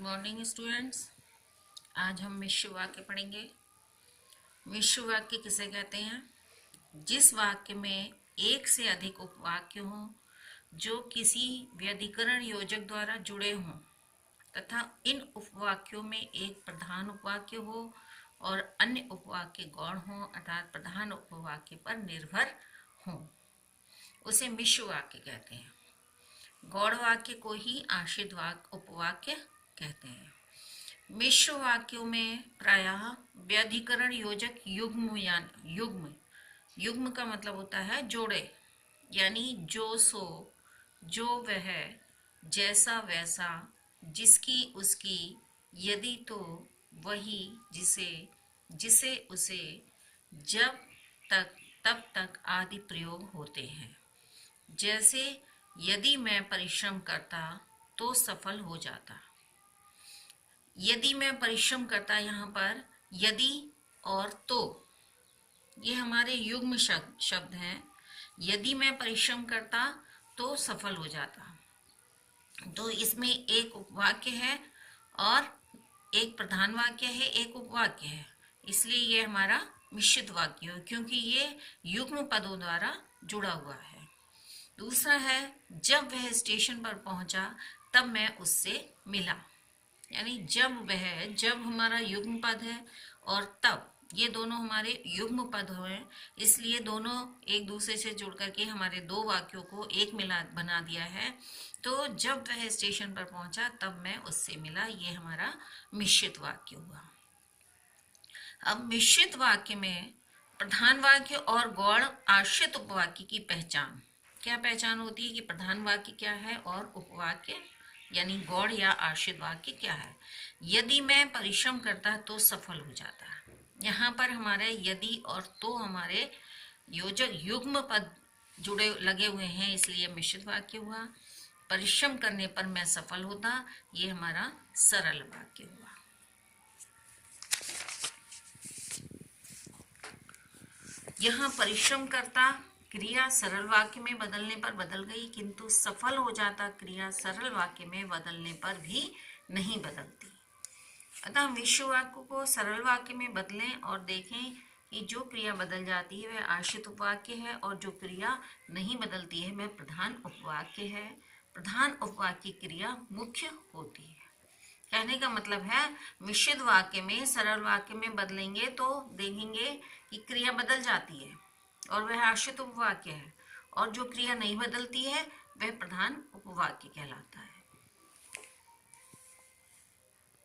Morning students. आज हम मिश्र वाक्य पढ़ेंगे। मिश्र वाक्य किसे कहते हैं? जिस वाक्य में एक से अधिक उपवाक्य हों जो किसी व्यधिकरण योजक द्वारा जुड़े हों तथा इन उपवाक्यों में एक प्रधान उपवाक्य हो और अन्य उपवाक्य गौण हों अर्थात प्रधान उपवाक्य पर निर्भर हों, उसे मिश्र वाक्य कहते हैं। गौण वाक्य को ही आश्रित उपवाक्य कहते हैं। मिश्र वाक्यों में प्रायः व्यधिकरण योजक युग्म का मतलब होता है जोड़े, यानी जो सो, जो वह, जैसा वैसा, जिसकी उसकी, यदि तो, वही, जिसे, जिसे उसे, जब तक, तब तक आदि प्रयोग होते हैं। जैसे यदि मैं परिश्रम करता तो सफल हो जाता। यदि मैं परिश्रम करता, यहाँ पर यदि और तो ये हमारे युग्म शब्द हैं। यदि मैं परिश्रम करता तो सफल हो जाता, तो इसमें एक उपवाक्य है और एक प्रधान वाक्य है, एक उपवाक्य है, इसलिए ये हमारा मिश्रित वाक्य है क्योंकि ये युग्म पदों द्वारा जुड़ा हुआ है। दूसरा है जब वह स्टेशन पर पहुंचा तब मैं उससे मिला, यानी जब हमारा युग्म पद है और तब, ये दोनों हमारे युग्म पद हैं, इसलिए दोनों एक दूसरे से जुड़ करके हमारे दो वाक्यों को एक मिला बना दिया है। तो जब वह स्टेशन पर पहुंचा तब मैं उससे मिला, ये हमारा मिश्रित वाक्य हुआ। अब मिश्रित वाक्य में प्रधान वाक्य और गौण आश्रित उपवाक्य की पहचान, क्या पहचान होती है कि प्रधान वाक्य क्या है और उपवाक्य यानी गौण या आश्रित वाक्य क्या है। यदि मैं परिश्रम करता तो सफल हो जाता, यहाँ पर हमारे यदि और तो हमारे योजक युग्म पद जुड़े लगे हुए हैं, इसलिए मिश्रित वाक्य हुआ। परिश्रम करने पर मैं सफल होता, ये हमारा सरल वाक्य हुआ। यहाँ परिश्रम करता क्रिया सरल वाक्य में बदलने पर बदल गई, किंतु सफल हो जाता क्रिया सरल वाक्य में बदलने पर भी नहीं बदलती। अतः मिश्र वाक्य को सरल वाक्य में बदलें और देखें कि जो क्रिया बदल जाती है वह आश्रित उपवाक्य है और जो क्रिया नहीं बदलती है वह प्रधान उपवाक्य है। प्रधान उपवाक्य क्रिया मुख्य होती है। कहने का मतलब है मिश्रित वाक्य में सरल वाक्य में बदलेंगे तो देखेंगे कि क्रिया बदल जाती है और वह आश्रित उपवाक्य है, और जो क्रिया नहीं बदलती है वह प्रधान उपवाक्य कहलाता है।